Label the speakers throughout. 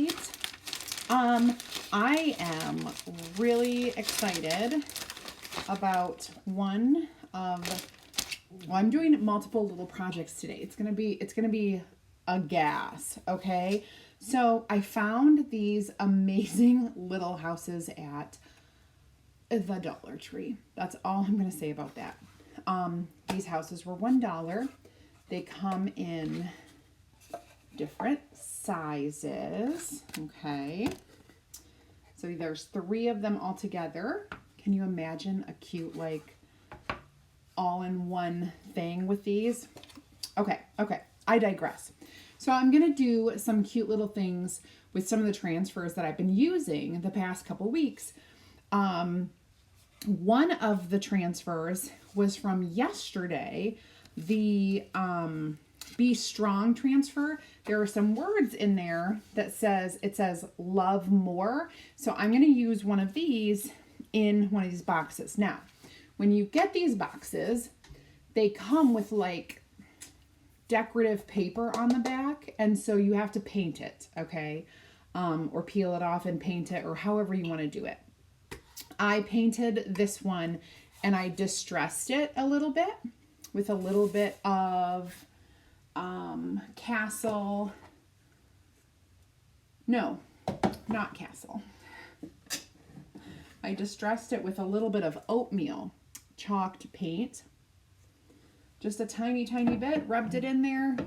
Speaker 1: right. I am really excited about one of, well, I'm doing multiple little projects today. It's gonna be a gas, okay? So I found these amazing little houses at the Dollar Tree. That's all I'm gonna say about that. These houses were $1. They come in different sizes, okay? So there's 3 of them all together. Can you imagine a cute, like, all-in-one thing with these? Okay, I digress. So I'm gonna do some cute little things with some of the transfers that I've been using the past couple weeks. One of the transfers was from yesterday, the Be Strong transfer. There are some words in there that says love more. So I'm going to use one of these in one of these boxes. Now, when you get these boxes, they come with like decorative paper on the back, and so you have to paint it, okay? Or peel it off and paint it, or however you want to do it. I painted this one and I distressed it a little bit with a little bit of Castle. No, not Castle. I distressed it with a little bit of oatmeal chalked paint. Just a tiny, tiny bit. Rubbed it in there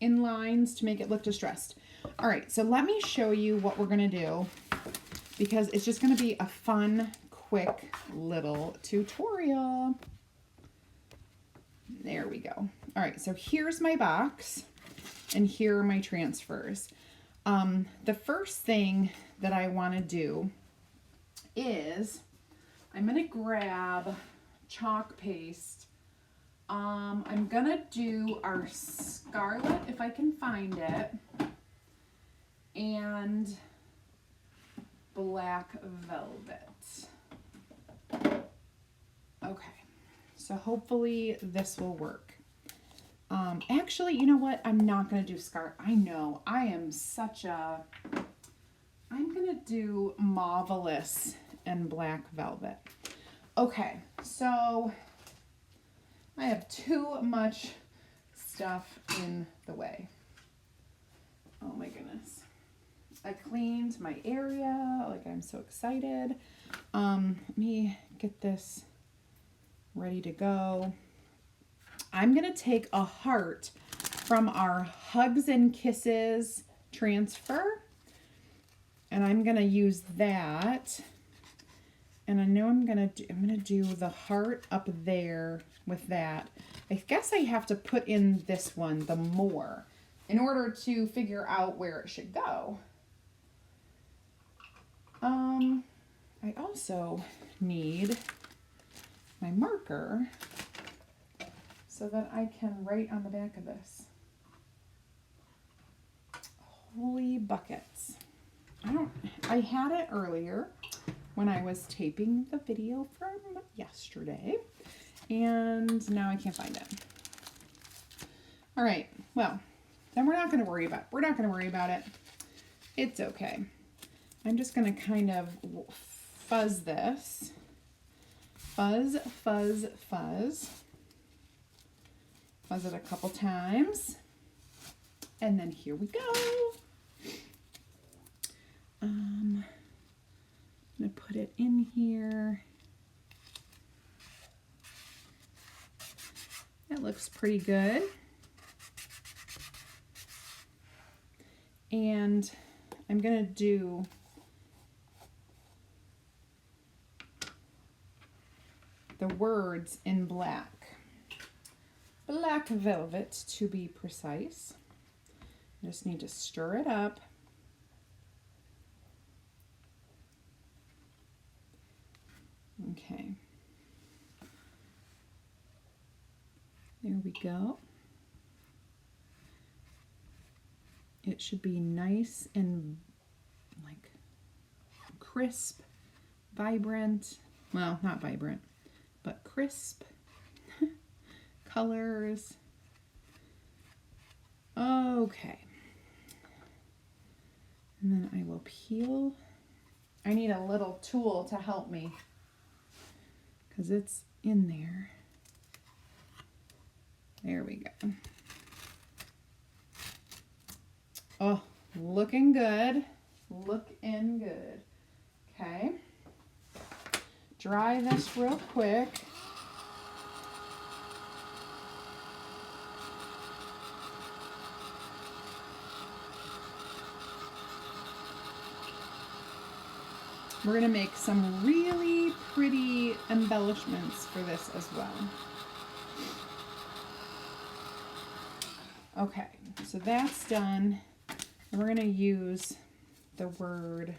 Speaker 1: in lines to make it look distressed. All right, so let me show you what we're going to do, because it's just going to be a fun, quick little tutorial. There we go. All right, so here's my box and here are my transfers. The first thing that I want to do is I'm going to grab chalk paste. I'm going to do our Scarlet, if I can find it, and Black Velvet. Okay, so hopefully this will work. Actually, you know what? I'm not going to do Scarlet. I know, I am such a... I'm going to do Marvelous and Black Velvet. Okay, so I have too much stuff in the way. Oh my goodness. I cleaned my area, like I'm so excited. Let me get this ready to go. I'm gonna take a heart from our Hugs and Kisses transfer, and I'm gonna use that. And I know I'm gonna do the heart up there with that. I guess I have to put in this one, the more, in order to figure out where it should go. I also need my marker so that I can write on the back of this. Holy buckets. I had it earlier when I was taping the video from yesterday, and now I can't find it. All right, well, then we're not going to worry about it. It's okay. I'm just going to kind of fuzz this. Fuzz, fuzz, fuzz. Fuzz it a couple times. And then here we go. I'm going to put it in here. That looks pretty good. And I'm going to do the words in black. Black velvet, to be precise. I just need to stir it up. Okay. There we go. It should be nice and like crisp, vibrant. Well, not vibrant, but crisp colors. Okay. And then I will peel. I need a little tool to help me because it's in there. There we go. Oh, looking good. Looking good. Okay. Dry this real quick. We're going to make some really pretty embellishments for this as well. Okay, so that's done. And we're going to use the word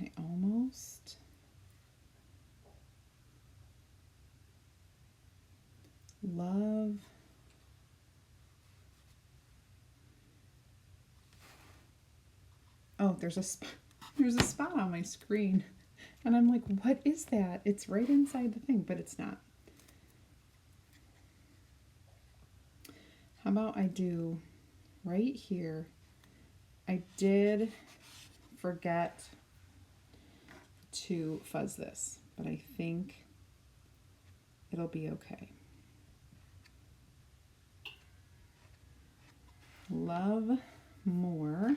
Speaker 1: I almost love there's a spot on my screen and I'm like, what is that? It's right inside the thing, but it's not. How about I do right here? I did forget to fuzz this, but I think it'll be okay. Love more.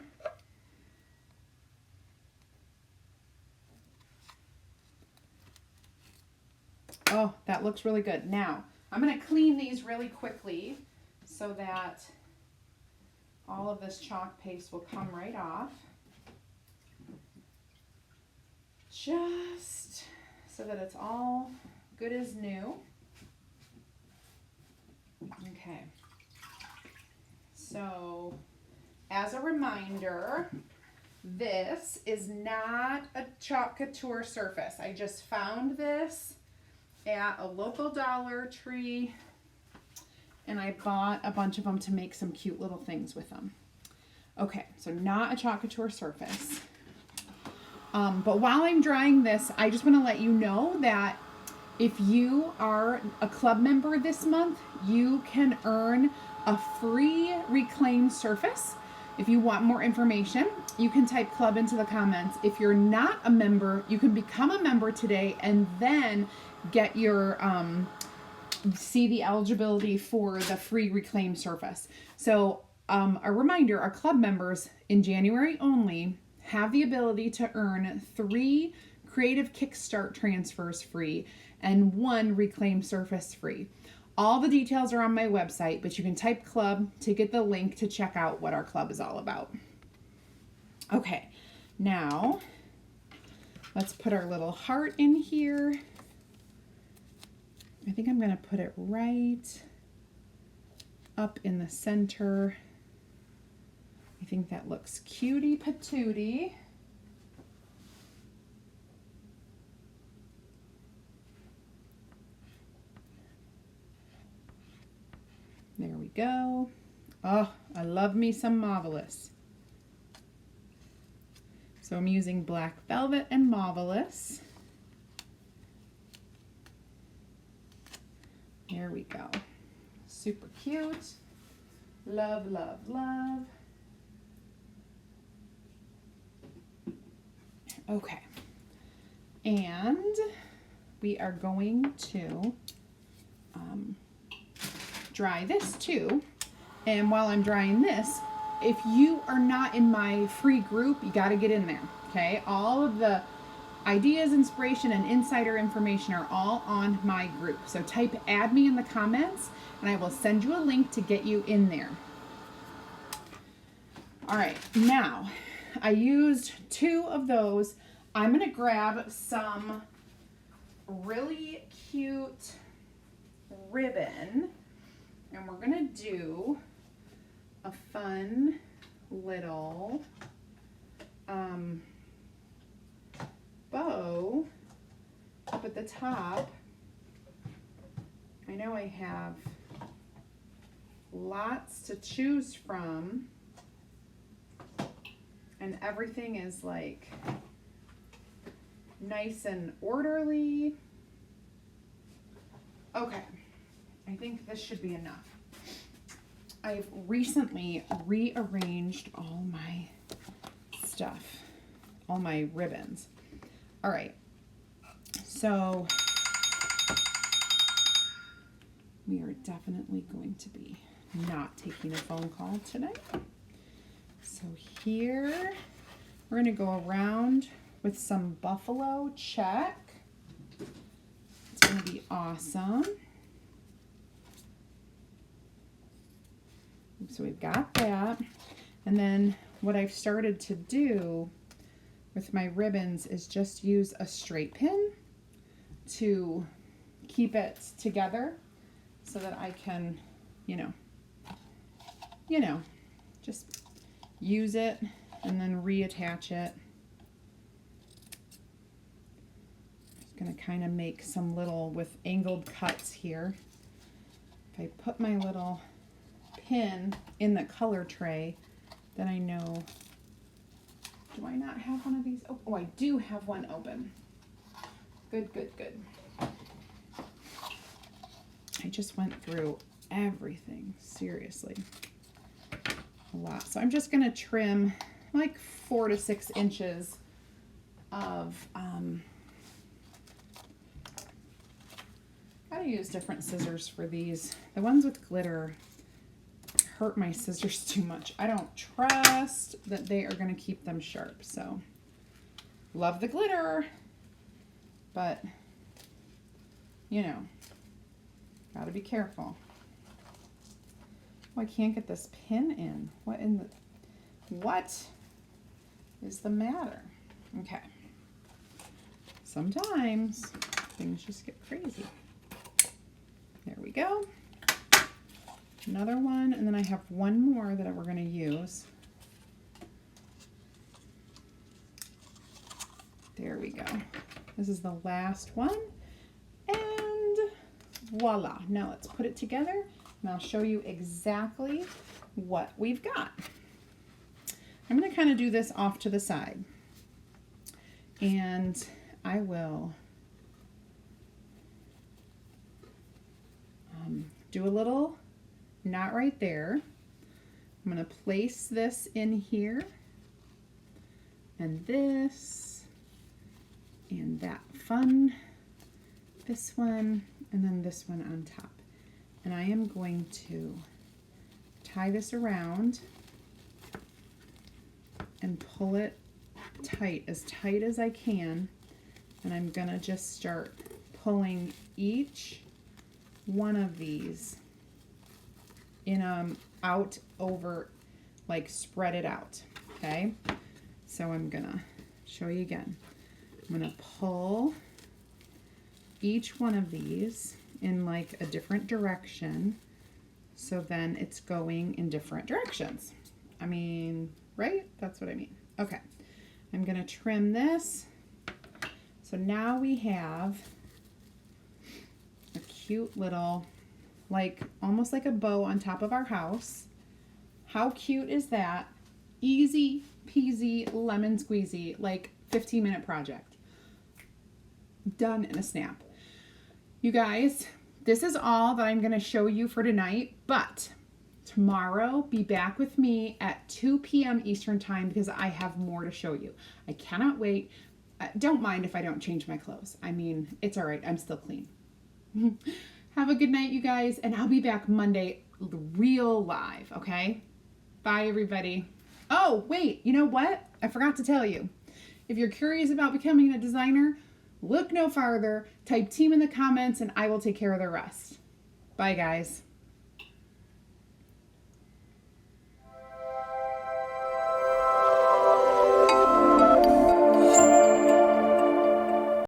Speaker 1: Oh, that looks really good. Now, I'm going to clean these really quickly so that all of this chalk paste will come right off. Just so that it's all good as new. Okay. So, as a reminder, this is not a Chalk Couture surface. I just found this at a local Dollar Tree and I bought a bunch of them to make some cute little things with them. Okay, so not a Chalk Couture surface. But while I'm drying this, I just want to let you know that if you are a club member this month, you can earn a free reclaimed surface. If you want more information, you can type club into the comments. If you're not a member, you can become a member today and then get your, see the eligibility for the free reclaimed surface. So a reminder, our club members in January only have the ability to earn 3 Creative Kickstart transfers free and 1 reclaimed surface free. All the details are on my website, but you can type club to get the link to check out what our club is all about. Okay, now let's put our little heart in here. I think I'm going to put it right up in the center. I think that looks cutie patootie. There we go. Oh, I love me some Marvelous. So I'm using Black Velvet and Marvelous. There we go. Super cute. Love, love, love. Okay. And we are going to dry this too. And while I'm drying this, if you are not in my free group, you got to get in there. Okay. All of the ideas, inspiration, and insider information are all on my group. So type add me in the comments and I will send you a link to get you in there. All right. Now I used 2 of those. I'm going to grab some really cute ribbon and we're going to do a fun little bow up at the top. I know I have lots to choose from and everything is like nice and orderly. Okay, I think this should be enough. I've recently rearranged all my stuff, all my ribbons. All right, so we are definitely going to be not taking a phone call today. So here, we're gonna go around with some buffalo check. It's gonna be awesome. So we've got that. And then what I've started to do with my ribbons is just use a straight pin to keep it together so that I can, you know, just use it and then reattach it. Just gonna kind of make some little with angled cuts here. If I put my little pin in the color tray, then I know. Do I not have one of these? Oh, I do have one open. Good, good, good. I just went through everything, seriously. A lot. So I'm just going to trim like 4 to 6 inches of, gotta use different scissors for these. The ones with glitter hurt my scissors too much. I don't trust that they are going to keep them sharp. So love the glitter, but you know, gotta be careful. Oh, I can't get this pin in. What is the matter? Okay. Sometimes things just get crazy. There we go. Another one, and then I have one more that we're going to use. There we go. This is the last one. And voila. Now let's put it together, and I'll show you exactly what we've got. I'm going to kind of do this off to the side. And I will do a little knot right there. I'm going to place this in here, and this, and that fun, this one, and then this one on top. And I am going to tie this around and pull it tight as I can. And I'm gonna just start pulling each one of these in out over, like spread it out, okay? So I'm gonna show you again. I'm gonna pull each one of these in like a different direction, so then it's going in different directions. I mean, right? That's what I mean. Okay, I'm gonna trim this. So now we have a cute little, like almost like a bow on top of our house. How cute is that? Easy peasy lemon squeezy, like 15-minute project. Done in a snap. You guys, this is all that I'm going to show you for tonight, but tomorrow be back with me at 2 p.m. Eastern time because I have more to show you. I cannot wait. Don't mind if I don't change my clothes. I mean, it's all right. I'm still clean. Have a good night, you guys, and I'll be back Monday real live, okay? Bye, everybody. Oh, wait, you know what? I forgot to tell you. If you're curious about becoming a designer, look no farther, type team in the comments, and I will take care of the rest. Bye, guys.